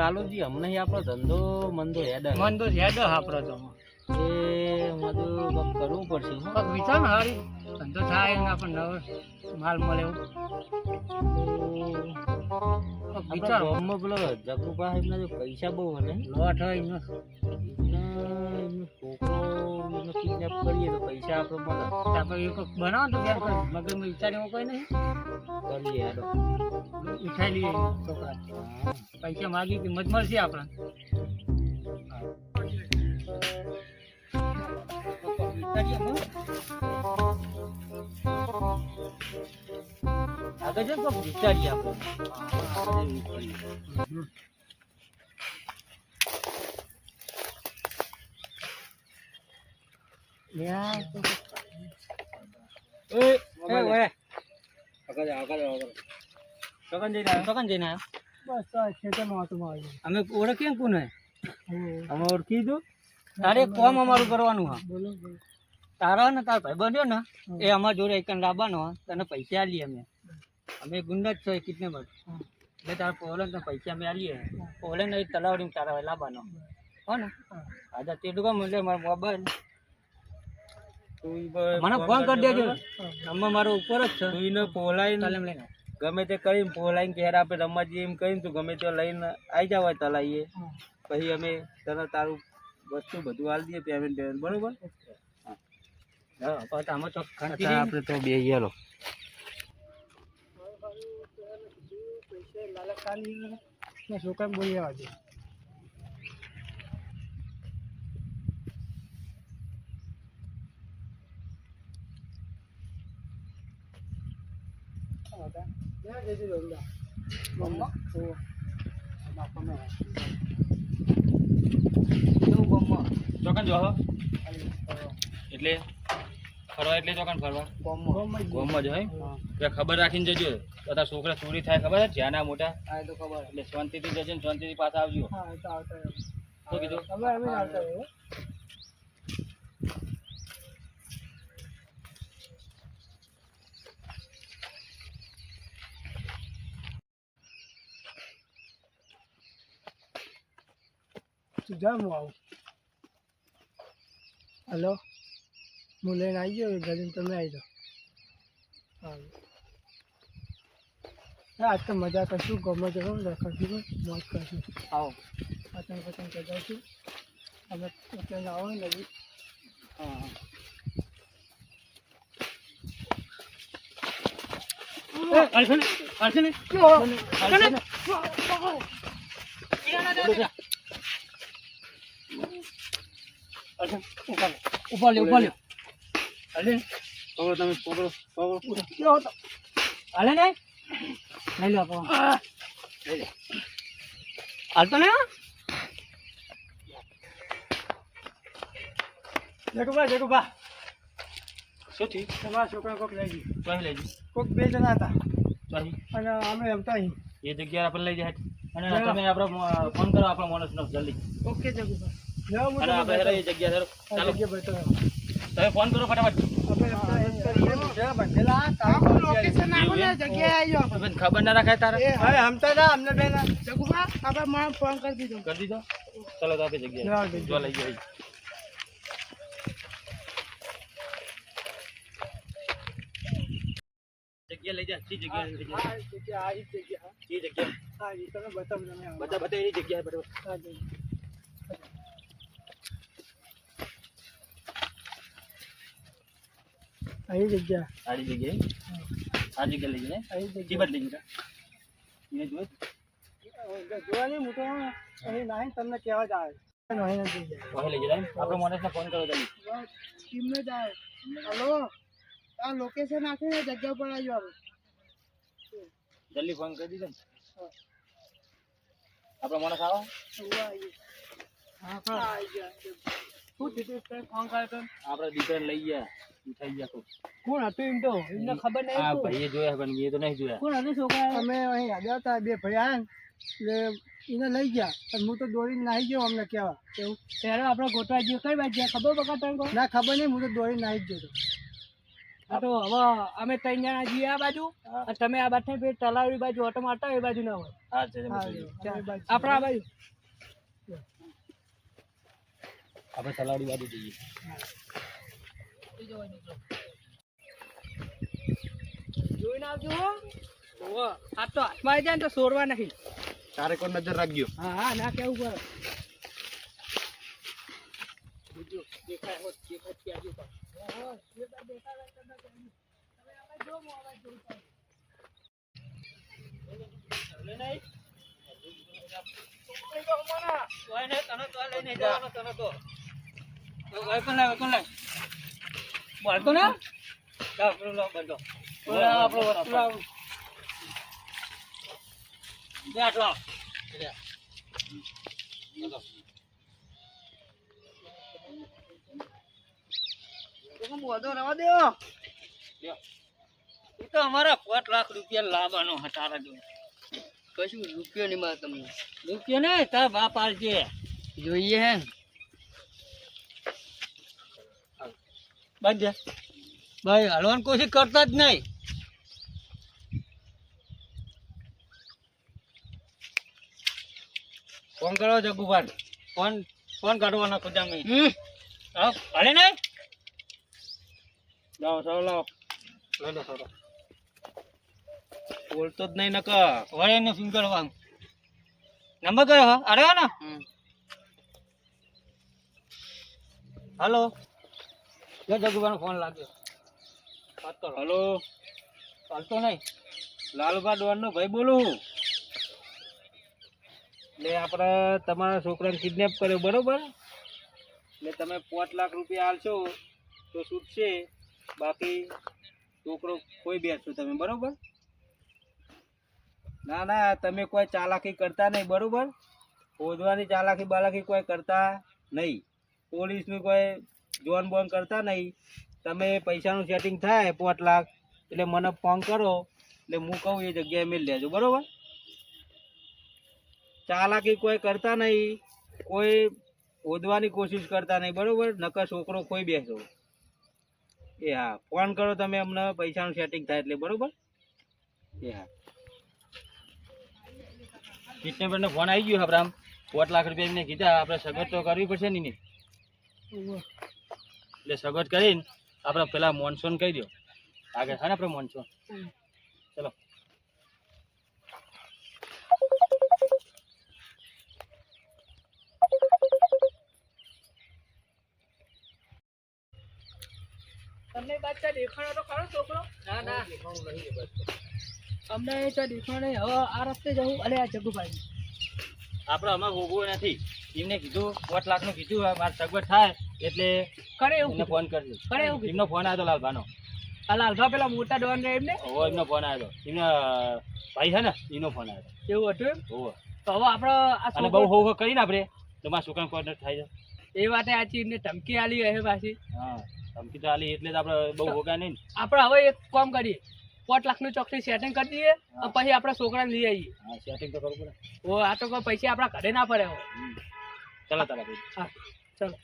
લાલુજી હમણાં આપણો ધંધો મંદો હેડ આપણો તો એ બધું કામ કરવું પડશે હો. પગ વિચાર ને હારી ધંધો થાય ને આપણને નવો માલ મળે એવું પગ વિચાર ગામમાં પેલો જગુભા એમના જો પૈસા બહુ હે ને લોટ હોય એમનો એમનો છોકરો એનો કિડનેપ કરીએ તો પૈસા આપણે મળે આપણે એક બનાવો તો ત્યાં મગજમાં વિચાર્યું કોઈ નહીં કરીએ હેડો ઉઠાઈ લઈએ છોકરા પૈસા માગી કે મજ મળશે આપણે આગળ છે કોક વિચારીએ આપણે અમે ઓળખીએ ને કોને અમે ઓળખી દઉં તારે કોમ અમારું કરવાનું હા તારા ને તાર ભાઈ બન્યો ને એ અમારા જોડે એક લાવવાનો તને પૈસા આલીએ અમે ગુંડા જ છો કિતને બસ એટલે તારા પોલે ને પૈસા અમે આલીએ પોલે ને તલાવડી તારા લાવવાનો હો ને આજે તે દુકાન એટલે મારો મોબાઈલ મને ફોન કરી દેજો નંબર મારો ઉપર જ છે તું એને પોલાઈને લઈને ગમે તે કરીને પોલાઈને ઘેર આપણે રમવા જઈએ એમ કરીને તું ગમે તે લઈને આવી જાવ તલાઈએ પછી અમે તને તારું વસ્તુ બધું આલી દઈએ પેમેન્ટ બરોબર હા આમાં તો આપણે તો બે યેલો છોકરા બોલી આવજો ચોકન જો એટલે ફરવા એટલે ચોકન ફરવા ગોમમાં જ હોય ખબર રાખીને જજો બધા છોકરા ચોરી થાય ખબર છે જ્યાં મોટા તો ખબર એટલે શાંતિથી જજો ને શાંતિથી પાછા આવજો શું કીધું જામ આવું હલો હું લઈને આવી ગયો ઘરે તમે આવી જાઓ હા આજ તો મજા કરશું ગમે તે કરશું મોજ કરશું આવો પતંગ પતંગ ચગાવશું અમે પતંગ આવો ને લઈ હા ઉપર લ્યો હાલે પકડો તમે પકડો હાલે ને લઈ લો આપો હાલતો ને જગુભા શું થયું તમારા છોકરા કોક લઈ ગયું ચોહી લઈ ગયું કોક બે જણા હતા ચોહી અને અમે રમતા અહીં એ જગ્યાએ આપણે લઈ જાય અને તમે આપણો ફોન કરો આપણો માણસનો જલ્દી ઓકે જગુભા આપણે એ જગ્યા ચાલો તમે ફોન કરો ફટાફટ ખબર ના રાખાય તારે ફોન કરી દીધો ચલો તો આપણે જગ્યા જો લઈ જાય જગ્યા લઈ જા સી જગ્યા બધા એની જગ્યા બરાબર આવી જગ્યા સારી જગ્યાએ આ જગ્યા લઈ જાય આવી જગ્યા લઈ જાય એને જોવાની મોટો અહીં નાહી તમને કહેવા જ આવે લઈ જાય આપણો માણસને ફોન કરો જલ્દી ટીમને જ આવે હલો આ લોકેશન નાખીને જગ્યા પર આવી જાવ જલ્દી ફોન કરી દીધો ને આપણો માણસ આવો શું થયું ફોન કર્યો તો આપણે દીકરા લઈ ગયા ઉઠાઈ ગયા કોણ હતું એમ તો એમને ખબર નહીં હા ભાઈએ જોયા પણ એ તો નહીં જોયા કોણ હતું છોકરા અમે અહીં આવ્યા હતા બે ભાઈ આવ્યા એટલે એને લઈ ગયા પણ હું તો દોડીને નાહી ગયો અમને કહેવા એવું ત્યારે આપણે ગોતવા ગયો કઈ બાજુ ગયા ખબર બકા તને ના ખબર નહીં હું તો દોડીને નાહી જ ગયો હા તો હવે અમે 3 જણા જઈએ આ બાજુ અને તમે આ બાજુ ફેર તલાવડી બાજુ ઓટો મારતા એ બાજુ ના હોય. હા આપણા બાજુ આપણે તલાવડી બાજુ જઈએ. જોઈને આવજો હો. આ તો હાથમાં આવી જાય ને તો સોરવા નહીં. તારે કોઈ નજર રાખજો. હા હા ના કેવું પડે. દેખાય હોત દેખાય ત્યાં જો પણ. અમારા 5 લાખ રૂપિયા લાવવાનો હટારા જો કશું રૂપિયો નહીં મારે તમને. રૂપિયો ને તાર બાપ આલજે જોઈએ હે બંધ ભાઈ હલવાની કોશિશ કરતા જ નહીં. ફોન કરો જગુભાઈ. ફોન કાઢવાનો કુદામી. હા ભલે ને લાવો ચાલો લાવો લો થોડો બોલતો જ નહીં નકા વળે ને ફિંગર વાંગ નંબર કયો હા અરે ને હાલો જો જગુભાઈનો ફોન લાગ્યો વાત કરો. હાલો ચાલતો નહીં લાલભા ડોનનો ભાઈ બોલું. એટલે આપણે તમારા છોકરાને કિડનેપ કર્યો બરોબર. એટલે તમે 5 લાખ રૂપિયા આલશો તો છૂટશે, બાકી છોકરો કોઈ બેસશો તમે બરોબર. ના ના તમે કોઈ ચાલાકી કરતા નહીં બરોબર. શોધવાની ચાલાકી બાલાકી કોઈ કરતા નહીં. પોલીસનું કોઈ જોન બોન કરતા નહીં. તમે પૈસાનું સેટિંગ થાય 5 લાખ એટલે મને ફોન કરો એટલે હું કહું એ જગ્યાએ મેળ લેજો બરોબર. ચાલાકી કોઈ કરતા નહીં, કોઈ શોધવાની કોશિશ કરતા નહીં બરોબર. નકર છોકરો કોઈ બેસો. એ હા ફોન કરો તમે અમને પૈસાનું સેટિંગ થાય એટલે બરોબર. એ હા કિડનેપરનો ફોન આવી ગયો આપણે આમ 5 લાખ રૂપિયા એમને કીધા. આપણે સગવડ તો કરવી પડશે ને એટલે સગવડ કરીને આપણે પેલા મોનસૂન કહી દો આગળ છે ને આપણે મોનસૂન. ચલો તમને બાદશાહ દેખાણો તો ખરો છોકરો? ના ના અમને તો દેખાણો નહીં. હવે આ રસ્તે જવું. અરે આ જગુભાઈ આપણે અમારે હોવું નથી. એમને કીધું 5 લાખનું કીધું મારે સગવડ થાય એટલે કરે એવું ફોન કરજો. કરે એવું એમનો ફોન આવ્યો લાલભાનો. આ લાલભા પેલા મોટા ડોન રે એમને એમનો ફોન આવ્યો. એમના ભાઈ છે ને એનો ફોન આવ્યો. એવું હતું એમ? તો હવે આપણે અને બહુ હોવ કરીને આપણે તો મારા છોકરાને કોઈ થાય છે એ વાતે આછી એમને ધમકી આલી હે પાછી. હા ધમકી તો આલી એટલે જ આપણે બહુ હોગા નહીં. આપણે હવે એક કામ કરીએ 5 લાખનું ચોકથી સેટિંગ કરી દઈએ પછી આપણા છોકરાને લઈ આવીએ. હા સેટિંગ તો કરવું પડે. ઓ આ તો કોઈ પૈસા આપણા ઘરે ના પડે. ચાલો તારા ભાઈ. હા ચાલો.